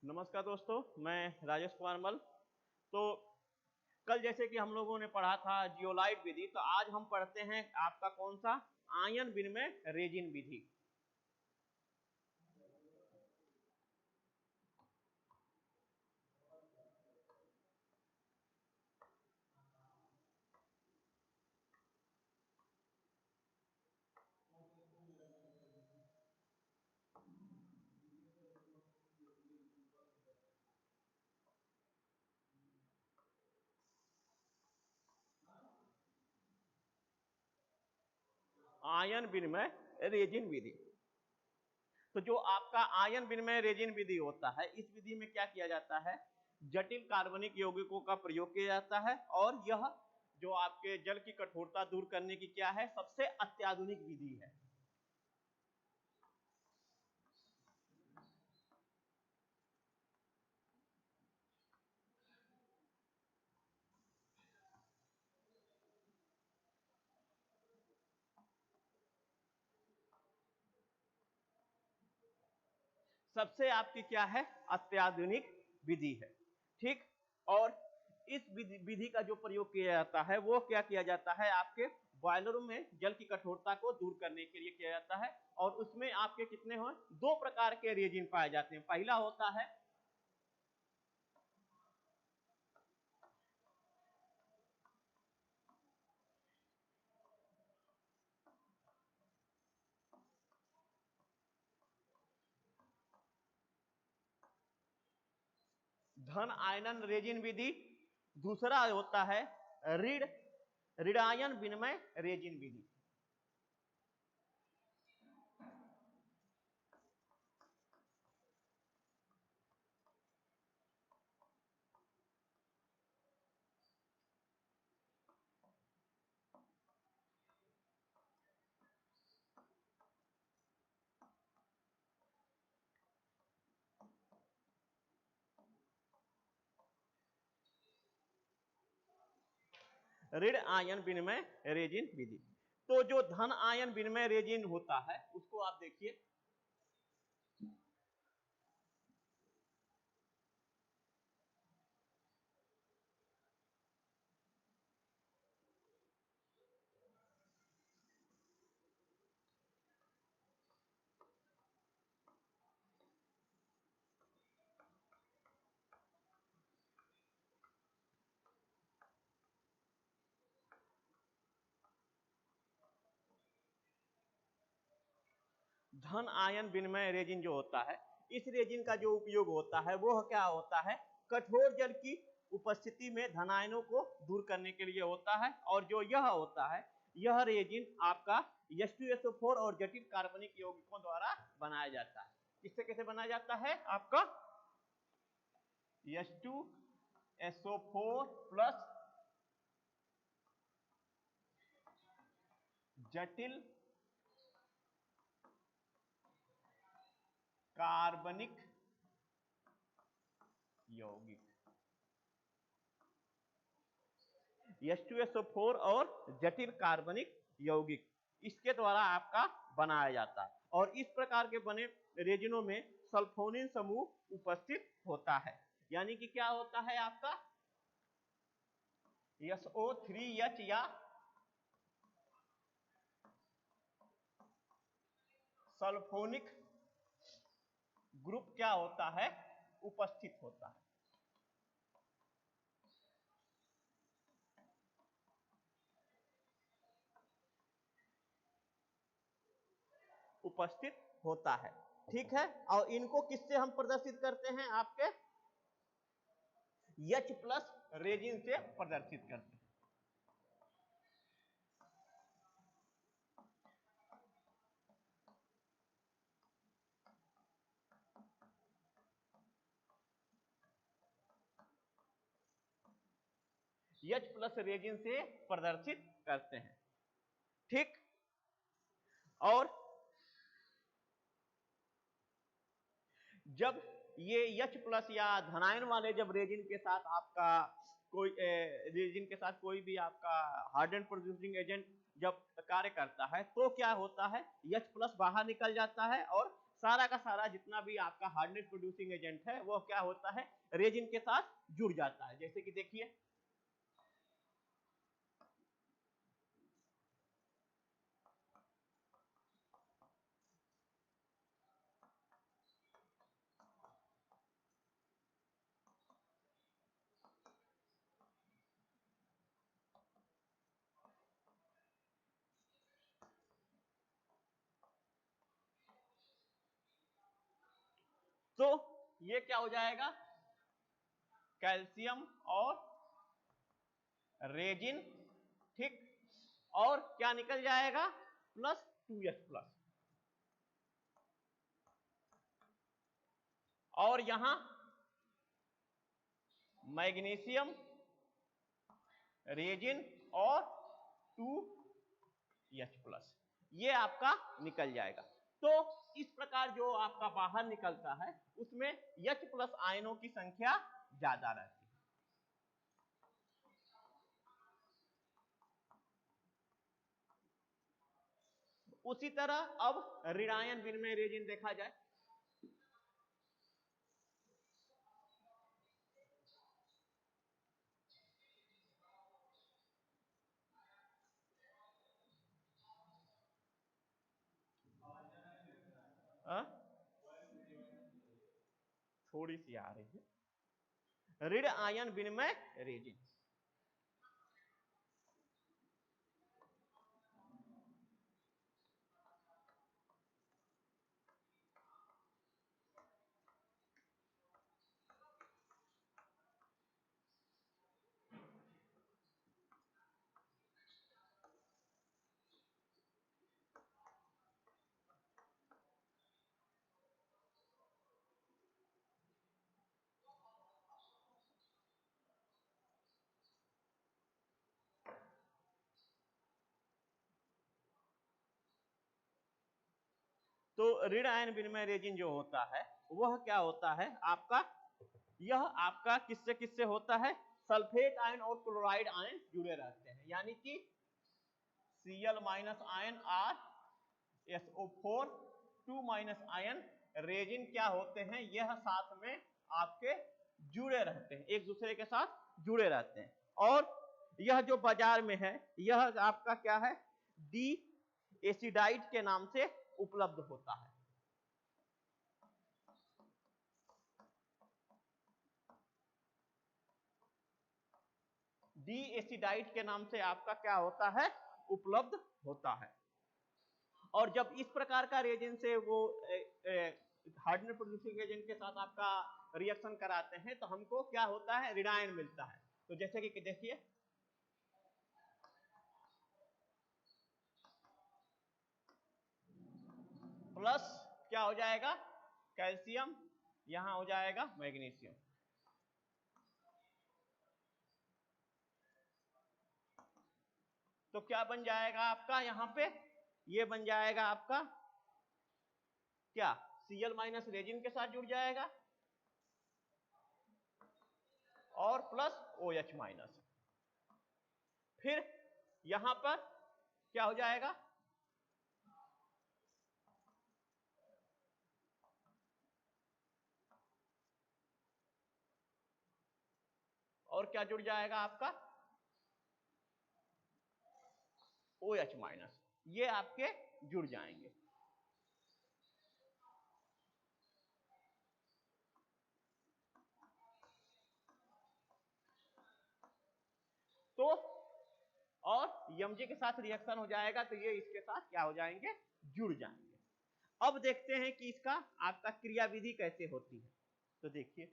नमस्कार दोस्तों, मैं राजेश कुमार मल। तो कल जैसे कि हम लोगों ने पढ़ा था जियोलाइट विधि, तो आज हम पढ़ते हैं आपका कौन सा आयन विनिमय रेजिन विधि। आयन विनिमय रेजिन विधि। तो जो आपका आयन विनिमय रेजिन विधि होता है, इस विधि में क्या किया जाता है, जटिल कार्बनिक यौगिकों का प्रयोग किया जाता है और यह जो आपके जल की कठोरता दूर करने की क्या है, सबसे अत्याधुनिक विधि है। सबसे आपकी क्या है, अत्याधुनिक विधि है। ठीक। और इस विधि का जो प्रयोग किया जाता है वो क्या किया जाता है, आपके बॉयलरों में जल की कठोरता को दूर करने के लिए किया जाता है। और उसमें आपके कितने हो, दो प्रकार के रेजिन पाए जाते हैं। पहला होता है धन आयनन रेजिन विधि, दूसरा होता है ऋण ऋणायन विनिमय रेजिन विधि। ऋण आयन विनिमय रेजिन विधि। तो जो धन आयन विनिमय रेजिन होता है उसको आप देखिए, धन आयन विनिमय रेजिन जो होता है, इस रेजिन का जो उपयोग होता है वो क्या होता है, कठोर जल की उपस्थिति में धन आयनों को दूर करने के लिए होता है। और जो यह होता है, यह रेजिन आपका H2SO4 और जटिल कार्बनिक यौगिकों द्वारा बनाया जाता है। इससे कैसे बनाया जाता है, आपका H2SO4 प्लस जटिल कार्बनिक यौगिक, H2SO4 और जटिल कार्बनिक यौगिक, इसके द्वारा आपका बनाया जाता है। और इस प्रकार के बने रेजिनों में सल्फोनिल समूह उपस्थित होता है। यानी कि क्या होता है आपका SO3H या सल्फोनिक ग्रुप क्या होता है, उपस्थित होता है। उपस्थित होता है। ठीक है। और इनको किससे हम प्रदर्शित करते हैं, आपके H प्लस रेजिन से प्रदर्शित करते हैं। H प्लस रेजिन से प्रदर्शित करते हैं। ठीक। और जब ये H प्लस या धनायन वाले जब रेजिन के साथ आपका कोई रेजिन के साथ कोई भी आपका हार्डेंड प्रोड्यूसिंग एजेंट जब कार्य करता है तो क्या होता है, H प्लस बाहर निकल जाता है और सारा का सारा जितना भी आपका हार्डनेस प्रोड्यूसिंग एजेंट है वो क्या होता है, रेजिन के साथ जुड़ जाता है। जैसे कि देखिए तो ये क्या हो जाएगा, कैल्शियम और रेजिन, ठीक, और क्या निकल जाएगा, प्लस 2H प्लस, और यहां मैग्नीशियम, रेजिन और 2H प्लस, ये आपका निकल जाएगा। तो इस प्रकार जो आपका बाहर निकलता है उसमें H प्लस आयनों की संख्या ज्यादा रहती है। उसी तरह अब ऋणायन विनिमय रेजिन देखा जाए, थोड़ी सी आ रही है, ऋण आयन विनिमय रेजिन। तो ऋण आयन विनिमय रेजिन जो होता है वह क्या होता है आपका, यह आपका किससे किससे होता है, सल्फेट आयन और क्लोराइड आयन जुड़े रहते हैं, यानी कि Cl minus ion R SO4 2 minus ion resin क्या होते हैं, यह साथ में आपके जुड़े रहते हैं, एक दूसरे के साथ जुड़े रहते हैं। और यह जो बाजार में है यह आपका क्या है, डी एसिडाइड के नाम से उपलब्ध होता है। डी एसिडाइड के नाम से आपका क्या होता है, उपलब्ध होता है। और जब इस प्रकार का रेजेंट से वो हार्डनेस प्रोड्यूसिंग एजेंट के साथ आपका रिएक्शन कराते हैं तो हमको क्या होता है, ऋणायन मिलता है। तो जैसे कि देखिए प्लस क्या हो जाएगा, कैल्शियम, यहां हो जाएगा मैग्नीशियम, तो क्या बन जाएगा आपका, यहां पे ये बन जाएगा आपका क्या, Cl माइनस रेजिन के साथ जुड़ जाएगा और प्लस OH माइनस, फिर यहां पर क्या हो जाएगा, और क्या जुड़ जाएगा आपका OH माइनस, ये आपके जुड़ जाएंगे। तो और Mg के साथ रिएक्शन हो जाएगा तो ये इसके साथ क्या हो जाएंगे, जुड़ जाएंगे। अब देखते हैं कि इसका आपका क्रियाविधि कैसे होती है। तो देखिए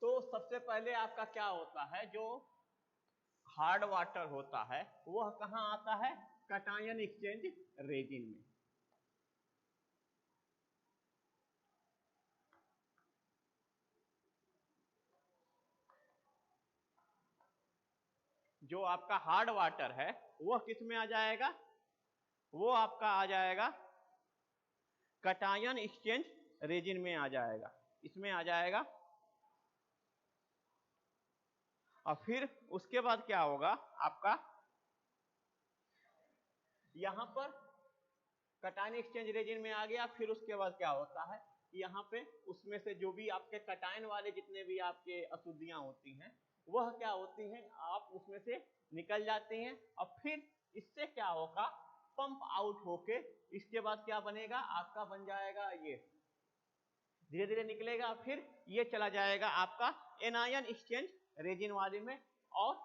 तो सबसे पहले आपका क्या होता है, जो हार्ड वाटर होता है वह कहाँ आता है, कटायन एक्सचेंज रेजिन में। जो आपका हार्ड वाटर है वह किस में आ जाएगा, वो आपका आ जाएगा कटायन एक्सचेंज रेजिन में आ जाएगा, इसमें आ जाएगा। और फिर उसके बाद क्या होगा आपका, यहां पर कटायन एक्सचेंज रेजिन में आ गया। फिर उसके बाद क्या होता है, यहाँ पे उसमें से जो भी आपके कटायन वाले जितने भी आपके अशुद्धियां होती हैं वह क्या होती हैं, आप उसमें से निकल जाते हैं। और फिर इससे क्या होगा, पंप आउट होके इसके बाद क्या बनेगा, आपका बन जाएगा ये, धीरे धीरे निकलेगा। फिर ये चला जाएगा आपका एनायन एक्सचेंज रेजिन वाले में, और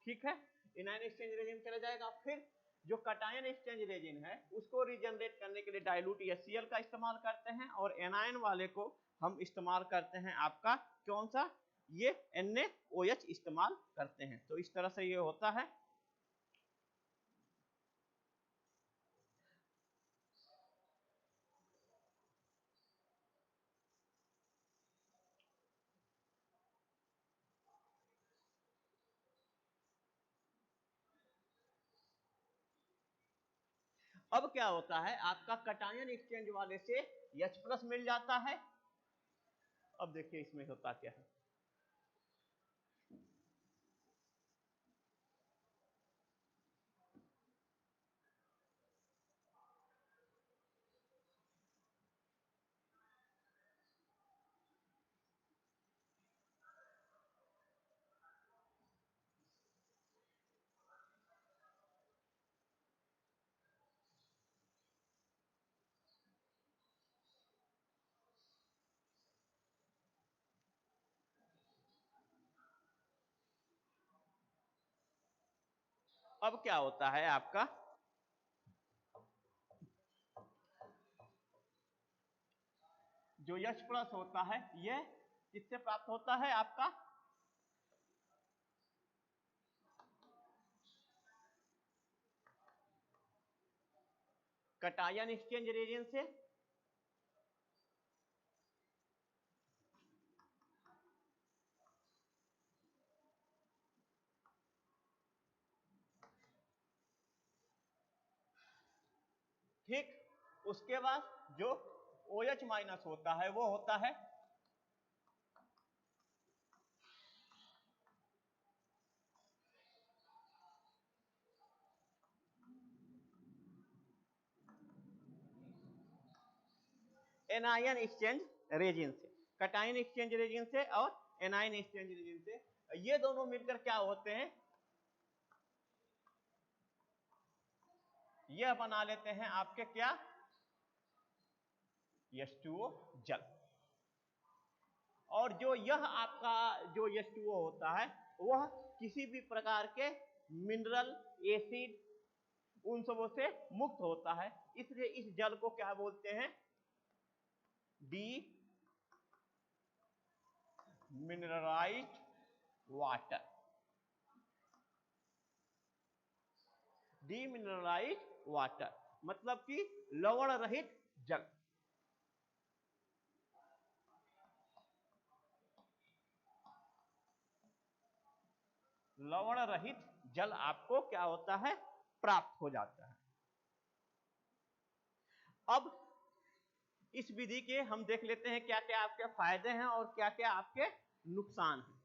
ठीक है, एनायन एक्सचेंज रेजिन चला जाएगा। फिर जो कटायन एक्सचेंज रेजिन है उसको रीजनरेट करने के लिए डाइल्यूट HCl का इस्तेमाल करते हैं, और एनायन वाले को हम इस्तेमाल करते हैं आपका कौन सा, ये NaOH इस्तेमाल करते हैं। तो इस तरह से ये होता है। अब क्या होता है, आपका कटायन एक्सचेंज वाले से H+ मिल जाता है। अब देखिए इसमें होता क्या है, अब क्या होता है आपका, जो H+ होता है यह किससे प्राप्त होता है, आपका कटायन एक्सचेंज रेजिन से। ठीक, उसके बाद जो OH- होता है वो होता है एनायन एक्सचेंज रेजिन से, कटायन एक्सचेंज रेजिन से और एनायन एक्सचेंज रेजिन से। ये दोनों मिलकर क्या होते हैं, यह बना लेते हैं आपके क्या, H2O जल। और जो यह आपका जो H2O होता है वह किसी भी प्रकार के मिनरल, एसिड, उन सबों से मुक्त होता है, इसलिए इस जल को क्या बोलते हैं, डी मिनरलाइज्ड वाटर। डीमिनरलाइज्ड वाटर मतलब कि लवण रहित जल। लवण रहित जल आपको क्या होता है, प्राप्त हो जाता है। अब इस विधि के हम देख लेते हैं क्या क्या आपके फायदे हैं और क्या क्या आपके नुकसान हैं।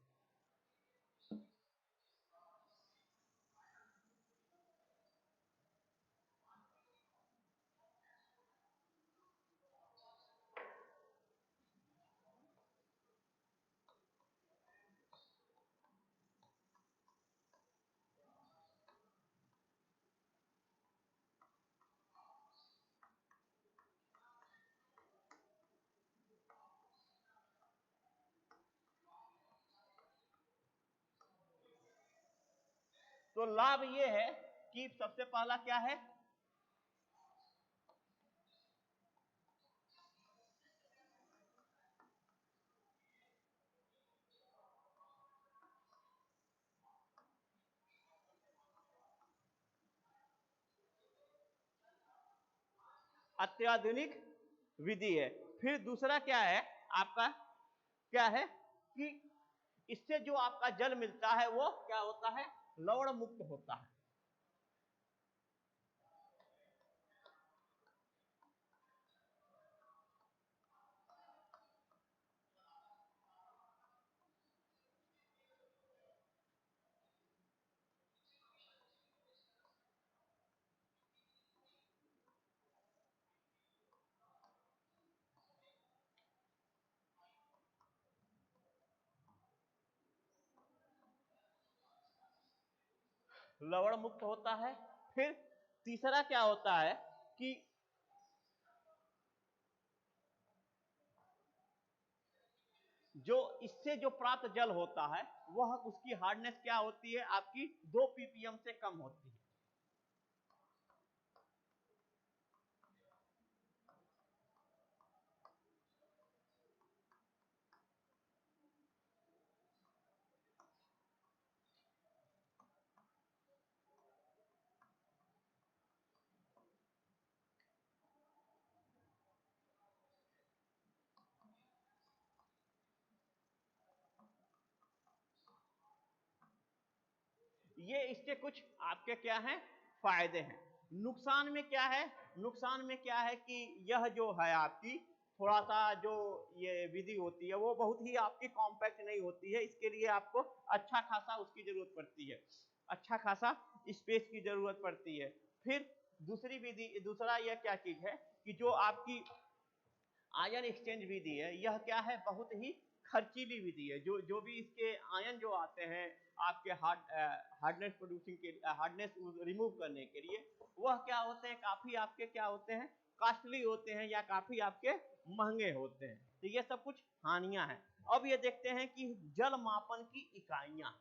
तो लाभ ये है कि सबसे पहला क्या है, अत्याधुनिक विधि है। फिर दूसरा क्या है आपका, क्या है कि इससे जो आपका जल मिलता है वो क्या होता है, लवण मुक्त होता है। लवण मुक्त होता है। फिर तीसरा क्या होता है कि जो इससे जो प्राप्त जल होता है वह उसकी हार्डनेस क्या होती है आपकी 2 ppm से कम होती है। ये इसके कुछ आपके क्या हैं फायदे हैं। नुकसान में क्या है, नुकसान में क्या है कि यह जो है आपकी थोड़ा सा जो ये विधि होती है वो बहुत ही आपकी कॉम्पैक्ट नहीं होती है। इसके लिए आपको अच्छा खासा उसकी जरूरत पड़ती है, अच्छा खासा स्पेस की जरूरत पड़ती है। फिर दूसरी विधि, दूसरा यह क्या चीज है कि जो आपकी आयन एक्सचेंज विधि है, यह क्या है बहुत ही खर्चीली विधि है। जो भी इसके आयन जो आते हैं आपके हार्डनेस प्रोड्यूसिंग के, हार्डनेस रिमूव करने के लिए, वह क्या होते हैं काफी आपके क्या होते हैं कॉस्टली होते हैं या काफी आपके महंगे होते हैं। तो ये सब कुछ हानियां हैं। अब ये देखते हैं कि जल मापन की इकाइयां।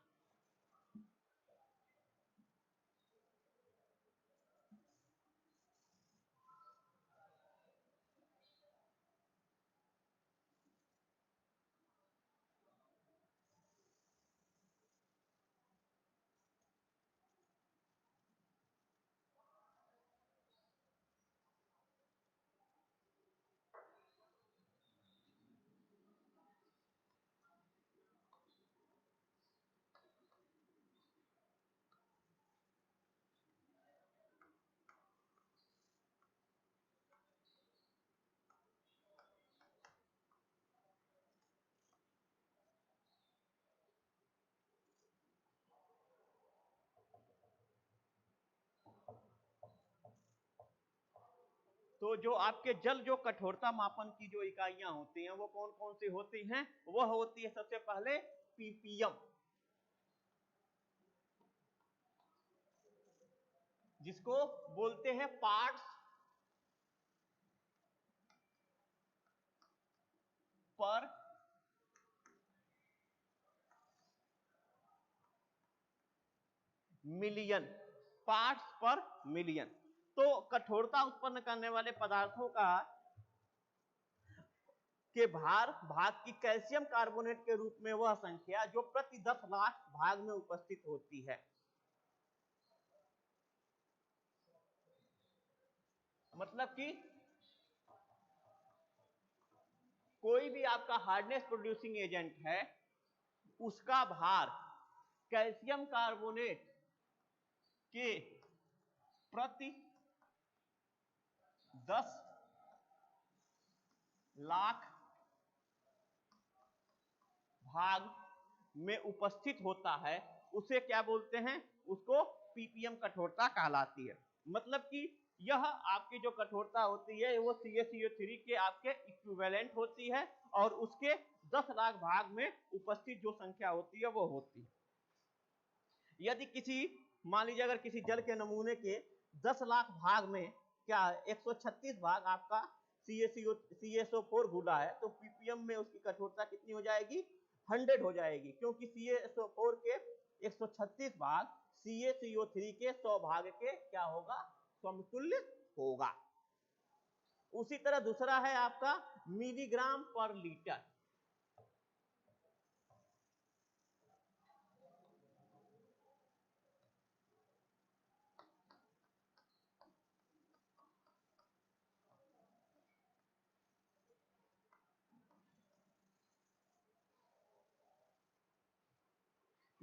तो जो आपके जल जो कठोरता मापन की जो इकाइयां होती हैं वो कौन कौन सी होती हैं, वह होती है सबसे पहले पीपीएम, जिसको बोलते हैं पार्ट्स पर मिलियन, पार्ट्स पर मिलियन। तो कठोरता उत्पन्न करने वाले पदार्थों का के भाग की कैल्शियम कार्बोनेट के रूप में वह संख्या जो प्रति 10 लाख भाग में उपस्थित होती है। मतलब कि कोई भी आपका हार्डनेस प्रोड्यूसिंग एजेंट है, उसका भार कैल्शियम कार्बोनेट के प्रति 10 लाख भाग में उपस्थित होता है, उसे क्या बोलते हैं, उसको पीपीएम कठोरता कहलाती है। मतलब कि यह आपकी जो कठोरता होती है वो CaCO3 के आपके इक्विवेलेंट होती है और उसके 10 लाख भाग में उपस्थित जो संख्या होती है वो होती है। यदि किसी, मान लीजिए अगर किसी जल के नमूने के 10 लाख भाग में क्या 136 भाग आपका CaSO4 घुला है, तो पीपीएम में उसकी कठोरता कितनी हो जाएगी, 100 हो जाएगी, क्योंकि CaSO4 के 136 भाग CaCO3 के 100 भाग के क्या होगा, समतुल्य होगा। उसी तरह दूसरा है आपका मिलीग्राम पर लीटर।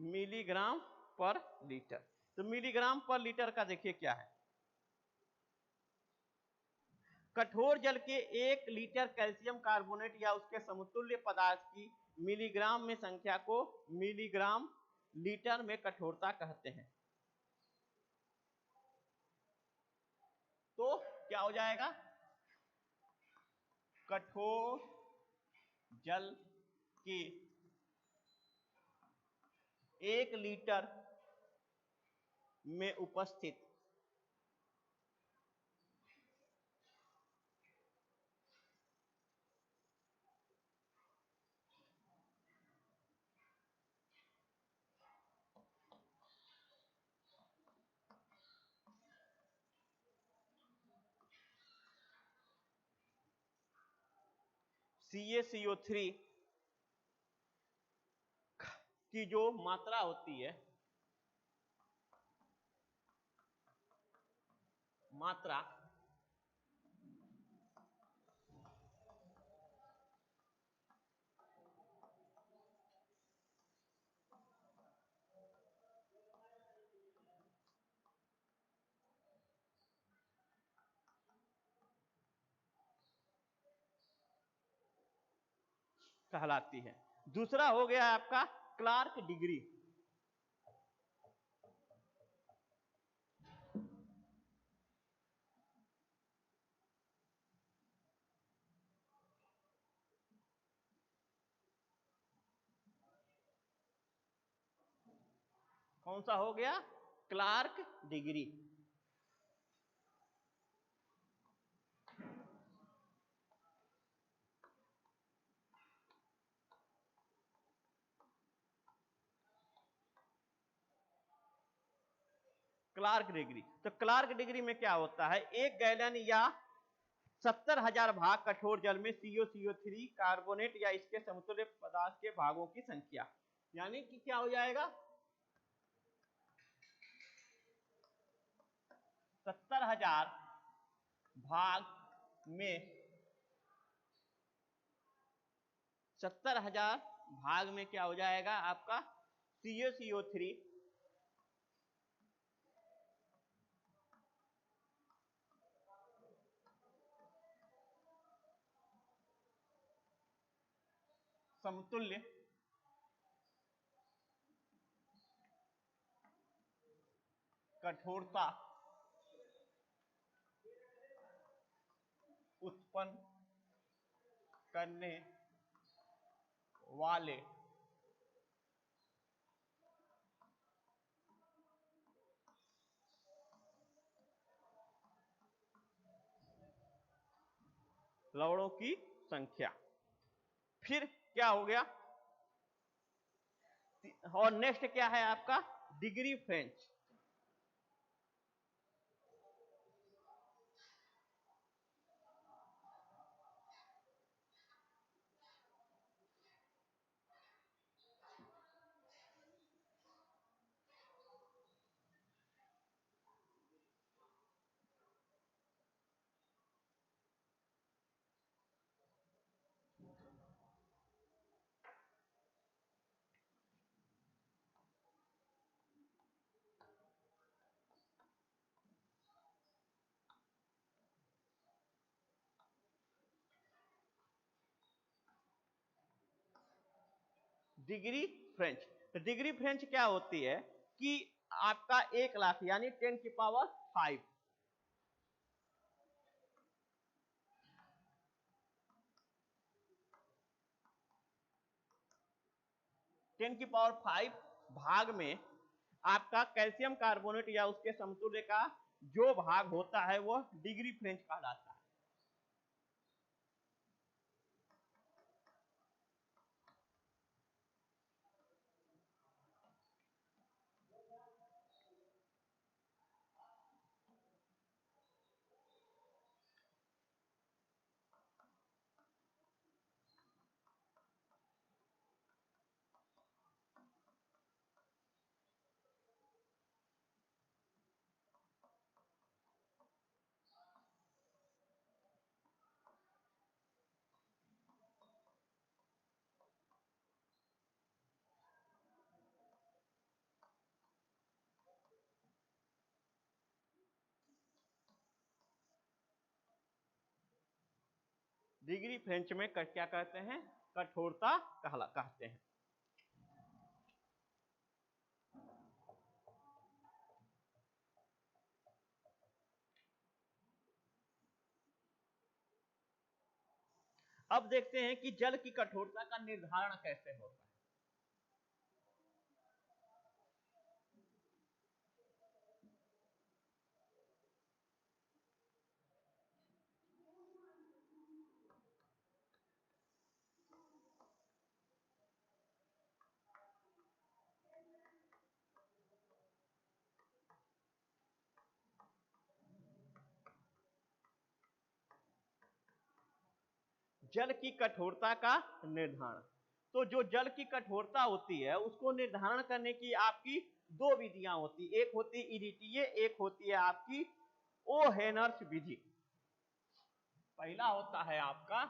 मिलीग्राम पर लीटर। तो मिलीग्राम पर लीटर का देखिए क्या है, कठोर जल के 1 लीटर कैल्शियम कार्बोनेट या उसके समतुल्य पदार्थ की मिलीग्राम में संख्या को मिलीग्राम लीटर में कठोरता कहते हैं। तो क्या हो जाएगा, कठोर जल के 1 लीटर में उपस्थित CaCO3 की जो मात्रा होती है, मात्रा कहलाती है। दूसरा हो गया आपका क्लार्क डिग्री। कौन सा हो गया, क्लार्क डिग्री। क्लार्क डिग्री, तो क्लार्क डिग्री में क्या होता है, 1 गैलन या 70,000 भाग कठोर जल में CaCO3 कार्बोनेट या इसके समतुल्य पदार्थ के भागों की संख्या, यानी कि क्या हो जाएगा, 70,000 भाग में 70,000 भाग में क्या हो जाएगा आपका CaCO3 समतुल्य कठोरता उत्पन्न करने वाले लवणों की संख्या। फिर क्या हो गया, और नेक्स्ट क्या है आपका, डिग्री फ्रेंच। डिग्री फ्रेंच, तो डिग्री फ्रेंच क्या होती है कि आपका 1 लाख यानी 10 की पावर 5, टेन की पावर 5 भाग में आपका कैल्शियम कार्बोनेट या उसके समतुल्य का जो भाग होता है वो डिग्री फ्रेंच कहलाता है। डिग्री फ्रेंच में क्या कहते हैं, कठोरता कहते हैं। अब देखते हैं कि जल की कठोरता का निर्धारण कैसे होता है। जल की कठोरता का निर्धारण, तो जो जल की कठोरता होती है उसको निर्धारण करने की आपकी दो विधियां होती, एक होती इरिटीय, एक होती है आपकी ओहेनर्स विधि। पहला होता है आपका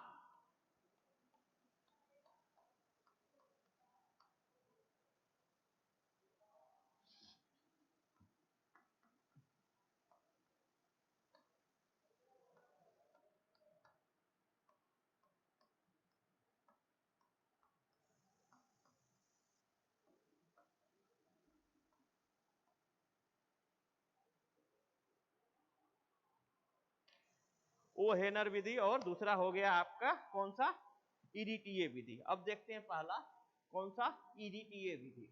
ओहेनर विधि और दूसरा हो गया आपका कौन सा, इरिटीय विधि। अब देखते हैं पहला कौन सा, इरिटीय विधि।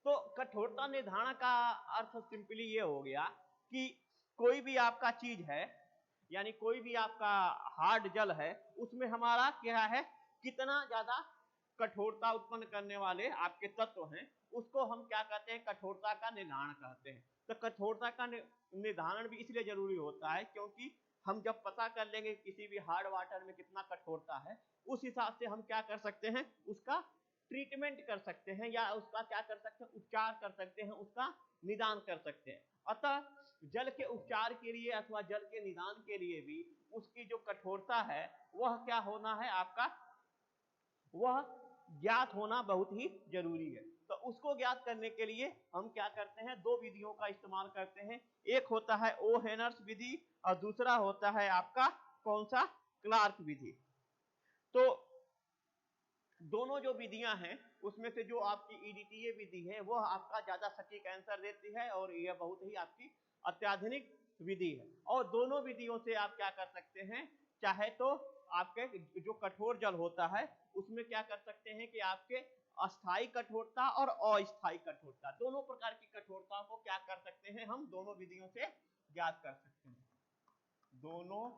तो कठोरता निर्धारण का अर्थ सिंपली ये हो गया कि कोई भी आपका चीज है, यानी कोई भी आपका हार्ड जल है, उसमें हमारा क्या है, कितना ज्यादा कठोरता उत्पन्न करने वाले आपके तत्व हैं, उसको हम क्या कहते हैं, कठोरता का निर्धारण कहते हैं। तो कठोरता का निर्धारण भी इसलिए जरूरी होता है क्योंकि हम जब पता कर लेंगे किसी भी हार्ड वाटर में कितना कठोरता है, उस हिसाब से हम क्या कर सकते हैं, उसका ट्रीटमेंट कर सकते हैं या उसका क्या कर सकते हैं, उपचार कर सकते हैं, उसका निदान कर सकते हैं। अतः जल के उपचार के लिए अथवा जल के निदान के लिए भी उसकी जो कठोरता है वह क्या होना है आपका, वह ज्ञात होना बहुत ही जरूरी है। तो उसको ज्ञात करने के लिए हम क्या करते हैं, दो विधियों का इस्तेमाल करते हैं। एक होता है ओहेनर्स विधि और दूसरा होता है आपका कौन सा, क्लार्क विधि। तो दोनों जो विधियां हैं उसमें से जो आपकी इरिटीय विधि है वह आपका ज्यादा सटीक आंसर देती है और यह बहुत ही आपकी अत्याधुनिक विधि है। और दोनों विधियों से आप क्या कर सकते हैं, चाहे तो आपके जो कठोर जल होता है उसमें क्या कर सकते हैं कि आपके अस्थायी कठोरता और अस्थायी कठोरता, दोनों प्रकार की कठोरता को क्या कर सकते हैं, हम दोनों विधियों से ज्ञात कर सकते हैं। दोनों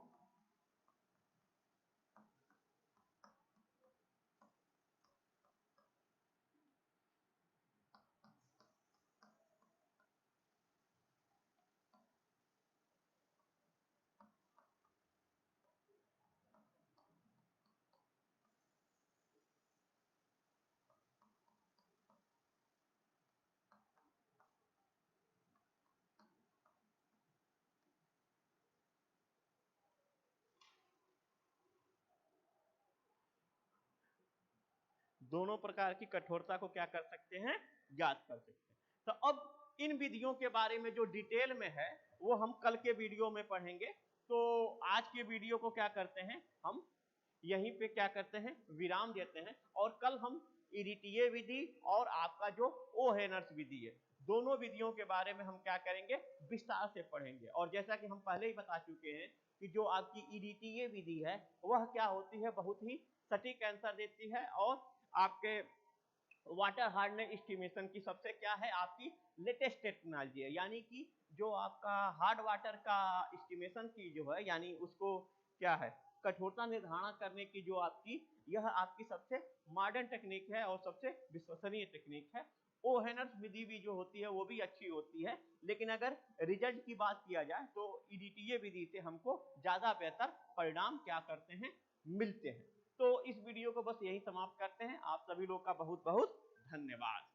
दोनों प्रकार की कठोरता को क्या कर सकते हैं, ज्ञात कर सकते हैं। तो अब इन विधियों के बारे में जो डिटेल में है वो हम कल के वीडियो में पढ़ेंगे। तो आज के वीडियो को क्या करते हैं, हम यहीं पे क्या करते हैं, विराम देते हैं और कल हम इरिटीय विधि और आपका जो ओहेनर्स विधि है, दोनों विधियों के बारे में हम क्या करेंगे, विस्तार से पढ़ेंगे। और जैसा कि हम पहले ही बता चुके हैं कि जो आपकी इरिटीय विधि है वह क्या होती है, बहुत ही सटीक आंसर देती है और आपके वाटर हार्डनेस एस्टिमेशन की सबसे क्या है, आपकी लेटेस्ट टेक्नोलॉजी है। यानी कि जो आपका हार्ड वाटर का एस्टिमेशन की जो है, यानी उसको क्या है, कठोरता निर्धारण करने की जो आपकी, यह आपकी सबसे मॉडर्न टेक्निक है और सबसे विश्वसनीय टेक्निक है। ओहेनर्स विधि भी जो होती है वो भी अच्छी होती है, लेकिन अगर रिजल्ट की बात किया जाए तो इरिटीय विधि से हमको ज्यादा बेहतर परिणाम क्या करते हैं, मिलते हैं। तो इस वीडियो को बस यही समाप्त करते हैं। आप सभी लोग का बहुत बहुत धन्यवाद।